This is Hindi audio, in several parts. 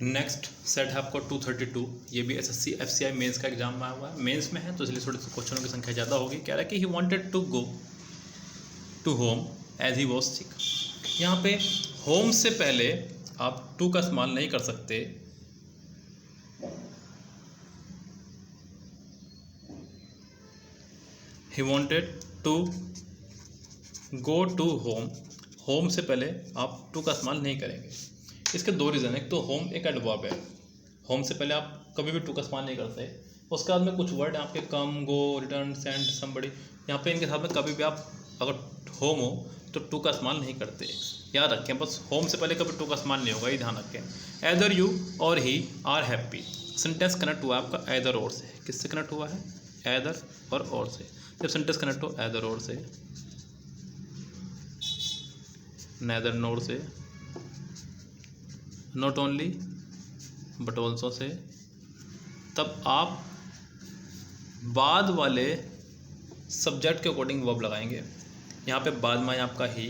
नेक्स्ट सेट है आपको 232। ये भी एसएससी एफसीआई मेंस का एग्जाम में आया हुआ है, मेंस में है तो इसलिए थोड़े से क्वेश्चनों की संख्या ज़्यादा होगी। कह रहा है कि he wanted to go to home as he was sick. यहाँ पे होम से पहले आप टू का इस्तेमाल नहीं कर सकते। He wanted to go to home, home से पहले आप टू का इस्तेमाल नहीं करेंगे। इसके दो रीज़न है। एक तो होम एक एडवर्ब है, होम से पहले आप कभी भी टू का इस्तेमाल नहीं करते। उसके बाद में कुछ वर्ड आपके कम, गो, रिटर्न, सेंड, समबडी, यहाँ पे इनके साथ में कभी भी आप अगर होम हो तो टू का इस्तेमाल नहीं करते। याद रखें, बस होम से पहले कभी टू का इस्तेमाल नहीं होगा, ये ध्यान रखें। एदर यू और ही आर हैप्पी, सेंटेंस कनेक्ट हुआ है आपका एदर और से। किससे कनेक्ट हुआ है? एदर और से। जब सेंटेंस कनेक्ट हो एदर और से, नेदर नोर से, not only but also say, तब आप बाद वाले सब्जेक्ट के अकॉर्डिंग वर्ब लगाएंगे। यहाँ पे बाद में आपका ही,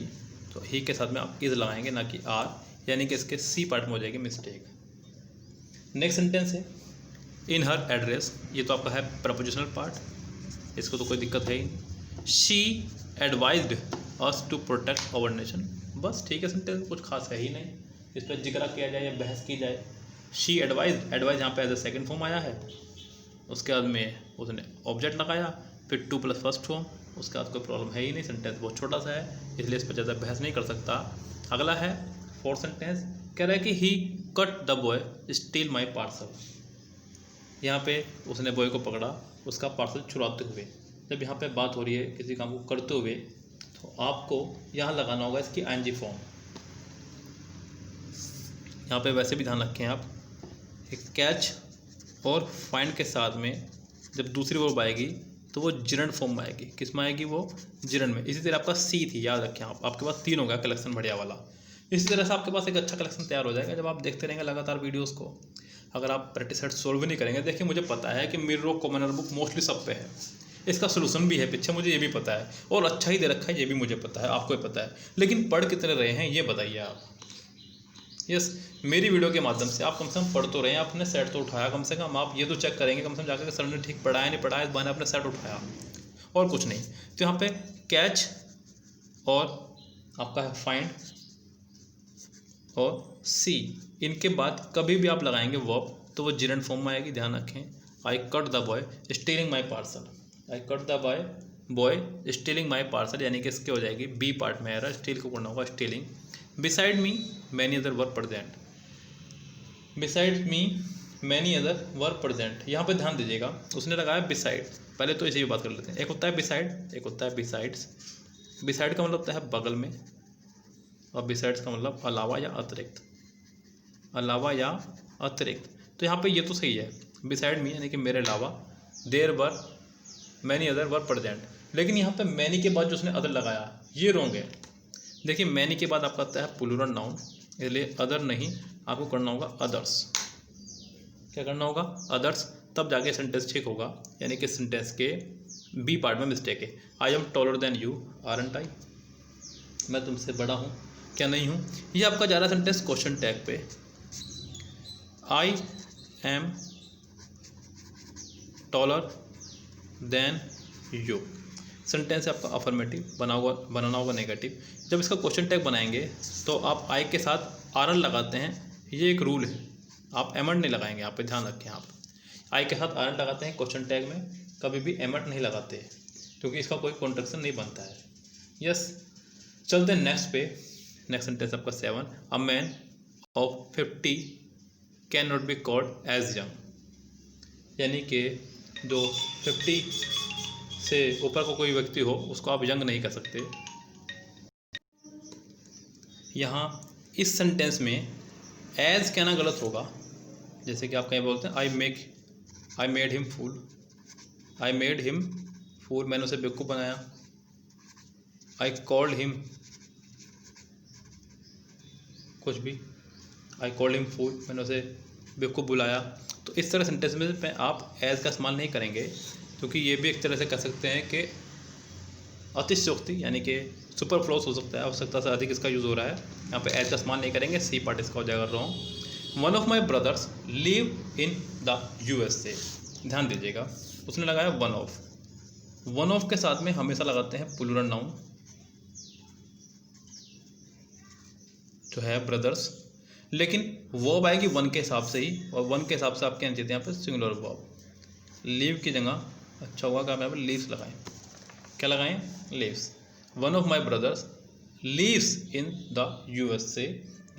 तो ही के साथ में आप इज लगाएंगे, ना कि आर, यानी कि इसके सी पार्ट में हो जाएगी मिस्टेक। नेक्स्ट सेंटेंस है इन हर एड्रेस। ये तो आपका है प्रपोजिशनल पार्ट, इसको तो कोई दिक्कत है ही नहीं। She advised us to protect our nation. बस ठीक है, सेंटेंस कुछ खास है ही नहीं, इस पर जिक्र किया जाए या बहस की जाए। शी एडवाइज, एडवाइज यहाँ पे एज अ सेकेंड फॉर्म आया है। उसके बाद में उसने ऑब्जेक्ट लगाया, फिर टू प्लस फर्स्ट फॉर्म, उसके बाद कोई प्रॉब्लम है ही नहीं। सेंटेंस बहुत छोटा सा है, इसलिए इस पर ज़्यादा बहस नहीं कर सकता। अगला है फोर्थ सेंटेंस, कह रहा है कि he cut the boy steal my parcel. यहाँ पे उसने बॉय को पकड़ा उसका पार्सल चुराते हुए। जब यहाँ पे बात हो रही है किसी काम को करते हुए, तो आपको यहाँ लगाना होगा इसकी आईएनजी फॉर्म। यहाँ पे वैसे भी ध्यान रखें आप, एक कैच और फाइंड के साथ में जब दूसरी वर्ब आएगी तो वो जिरंड फॉर्म में आएगी। किस में आएगी? वो जिरंड में। इसी तरह आपका सी थी, याद रखें आप, आपके पास 3 होगा कलेक्शन बढ़िया वाला। इसी तरह से आपके पास एक अच्छा कलेक्शन तैयार हो जाएगा जब आप देखते रहेंगे लगातार वीडियोस को। अगर आप प्रैक्टिस सेट सोल्व भी नहीं करेंगे, देखिए मुझे पता है कि mirror rock commoner book mostly सब पे है, इसका सोल्यूशन भी है पीछे, मुझे ये भी पता है, और अच्छा ही दे रखा है ये भी मुझे पता है, आपको भी पता है। लेकिन पढ़ कितने रहे हैं ये बताइए आप। यस, मेरी वीडियो के माध्यम से आप कम से कम पढ़ तो रहे हैं, आपने सेट तो उठाया कम से कम। आप ये तो चेक करेंगे कम से कम जाकर कि सर ने ठीक पढ़ाया नहीं पढ़ाया, इस बहाने आपने सेट उठाया, और कुछ नहीं। तो यहाँ पे कैच और आपका है फाइंड और सी, इनके बाद कभी भी आप लगाएंगे वर्ब तो वो जिरंड फॉर्म में आएगी, ध्यान रखें। I cut the boy stealing my parcel, I cut the boy stealing my parcel, यानी कि इसके हो जाएगी बी पार्ट में आ स्टील को करना होगा stealing. Beside me many other verb present, beside me many other verb present. यहाँ पे ध्यान दीजिएगा, उसने लगाया बिसाइड। पहले तो इसी भी बात कर लेते हैं। एक होता है बिसाइड, एक होता है बिसाइड्स। बिसाइड का मतलब होता है बगल में, और बिसाइड्स का मतलब अलावा या अतिरिक्त, अलावा या अतिरिक्त। तो यहाँ पे ये तो सही है, बिसाइड मी यानी कि मेरे अलावा, there were many other verb present. लेकिन यहाँ पे मैनी के बाद जो उसने अदर लगाया ये रॉन्ग है। देखिए मैनी के बाद आपका आता है प्लूरल नाउन, इसलिए अदर नहीं, आपको करना होगा अदर्स। क्या करना होगा? अदर्स, तब जाके सेंटेंस ठीक होगा। यानी कि सेंटेंस के बी पार्ट में मिस्टेक है। I am taller than you, aren't I, मैं तुमसे बड़ा हूँ क्या नहीं हूँ? ये आपका जा रहा सेंटेंस क्वेश्चन टैग पे। आई am taller than you, sentence है आपका अफर्मेटिव, बनाना होगा नेगेटिव। जब इसका क्वेश्चन टैग बनाएंगे तो आप आई के साथ आरन लगाते हैं, ये एक रूल है। आप एमंड नहीं लगाएंगे, यहाँ पे ध्यान रखें। आप आई के साथ आरन लगाते हैं क्वेश्चन टैग में, कभी भी एमंड नहीं लगाते, क्योंकि इसका कोई कॉन्ट्रैक्शन नहीं बनता है। यस, चलते हैं नेक्स्ट पे। नेक्स्ट सेंटेंस आपका 7, a man of 50 can not be called as young, यानी कि जो 50 से ऊपर का कोई व्यक्ति हो उसको आप यंग नहीं कर सकते। यहाँ इस सेंटेंस में एज कहना गलत होगा। जैसे कि आप कहीं बोलते हैं I made him fool, I made him fool, मैंने उसे बेवकूफ़ बनाया। आई कॉल्ड हिम कुछ भी, आई कॉल्ड हिम फूल, मैंने उसे बेवकूफ़ बुलाया। तो इस तरह सेंटेंस में आप एज का इस्तेमाल नहीं करेंगे, क्योंकि ये भी एक तरह से कह सकते हैं कि अतिशयोक्ति, यानी कि सुपर फ्लोस हो सकता है, आवश्यकता से अधिक इसका यूज़ हो रहा है। यहाँ पे एज का इस्तेमाल नहीं करेंगे, सी पार्ट इसका हो जाएगा wrong. One of my brothers live in the USA। ध्यान दीजिएगा, उसने लगाया वन ऑफ। वन ऑफ के साथ में हमेशा लगाते हैं प्लूरल नाउन जो है ब्रदर्स, लेकिन वर्ब आएगी वन के हिसाब से ही, और वन के हिसाब से आप क्या देते हैं यहाँ पे सिंगुलर वर्ब। लीव की जगह अच्छा होगा कि आप लीव्स लगाएं। क्या लगाएं? Leaves. One of my brothers leaves in the USA,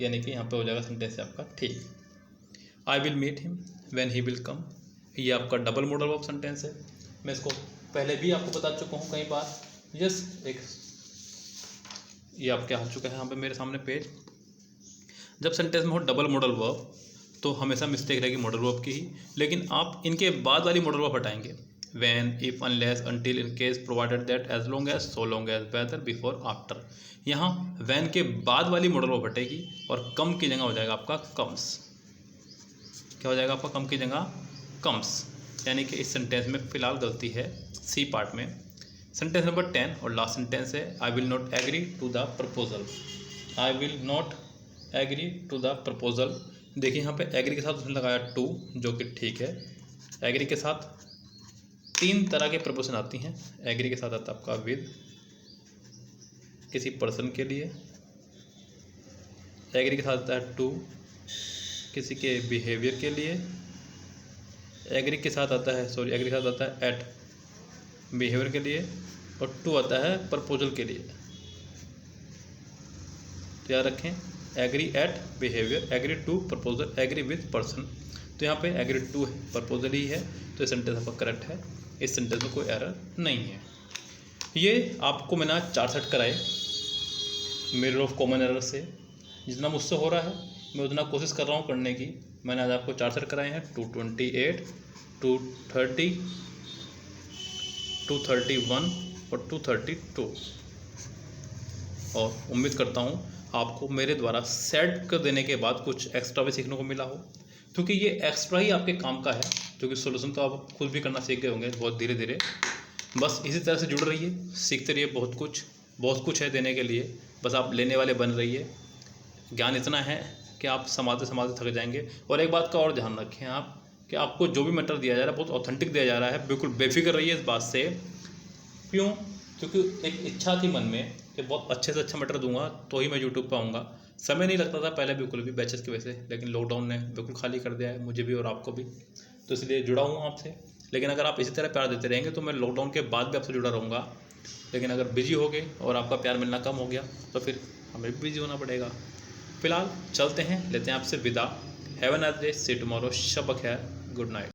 यानी कि यहाँ पे हो जाएगा सेंटेंस आपका ठीक। I will meet him when he will come, ये आपका डबल मॉडल वर्ब सेंटेंस है। मैं इसको पहले भी आपको बता चुका हूँ कई बार। यस, एक ये आपके आ चुका है यहाँ पे मेरे सामने पेज। जब सेंटेंस में हो डबल मॉडल वर्ब तो हमेशा मिस्टेक रहेगी मॉडल वर्ब की ही, लेकिन आप इनके बाद वाली मॉडल वर्ब हटाएंगे। When, if, unless, until, in case, provided that, as long as, so long as, whether, before, after. यहाँ व्हेन के बाद वाली मॉडल वर्ब हटेगी और कम की जगह हो जाएगा आपका कम्स। क्या हो जाएगा आपका? कम की जगह कम्स। यानी कि इस सेंटेंस में फिलहाल गलती है सी पार्ट में। सेंटेंस नंबर 10 और लास्ट सेंटेंस है I will not agree to the proposal. I will not agree to the proposal. देखिए यहाँ पे एग्री के साथ उसने लगाया टू, जो कि ठीक है। एग्री के साथ 3 तरह के प्रपोजल आती हैं। एग्री के साथ आता है आपका विद, किसी पर्सन के लिए। एग्री के साथ आता है टू, किसी के बिहेवियर के लिए। एग्री के साथ आता है एग्री के साथ आता है एट, बिहेवियर के लिए। और टू आता है प्रपोजल के लिए। तो याद रखें, agree at behaviour, agree to proposal, agree with person. तो यहाँ पे एग्री टू है, प्रपोजल ही है, तो ये सेंटेंस आपका करेक्ट है। इस सेंटेंस में कोई एरर नहीं है। ये आपको मैंने आज 4 सेट कराए मिरर ऑफ कॉमन एरर से। जितना मुझसे हो रहा है मैं उतना कोशिश कर रहा हूँ करने की। मैंने आज आपको 4 सेट कराए हैं, 228, 230, 231 और 232। और उम्मीद करता हूँ आपको मेरे द्वारा सेट कर देने के बाद कुछ एक्स्ट्रा भी सीखने को मिला हो, क्योंकि ये एक्स्ट्रा ही आपके काम का है, क्योंकि सोल्यूशन तो आप खुद भी करना सीख गए होंगे बहुत धीरे धीरे। बस इसी तरह से जुड़ रहिए, सीखते रहिए। बहुत कुछ है देने के लिए, बस आप लेने वाले बन रहिए। ज्ञान इतना है कि आप संभालते संभालते थक जाएंगे। और एक बात का और ध्यान रखें आप, कि आपको जो भी मटेरियल दिया जा रहा है बहुत ऑथेंटिक दिया जा रहा है। बिल्कुल बेफिक्र रहिए इस बात से। क्यों? क्योंकि एक इच्छा थी मन में कि बहुत अच्छे से अच्छा मटेरियल दूंगा तो ही मैं यूट्यूब पर आऊँगा। समय नहीं लगता था पहले बिल्कुल भी बैचेस की वजह से, लेकिन लॉकडाउन ने बिल्कुल खाली कर दिया है मुझे भी और आपको भी, तो इसलिए जुड़ा हूँ आपसे। लेकिन अगर आप इसी तरह प्यार देते रहेंगे तो मैं लॉकडाउन के बाद भी आपसे जुड़ा रहूँगा। लेकिन अगर बिजी हो गए और आपका प्यार मिलना कम हो गया तो फिर हमें भी बिजी होना पड़ेगा। फिलहाल चलते हैं, लेते हैं आपसे विदा। Have a nice day, see you tomorrow. शब खैर, गुड नाइट।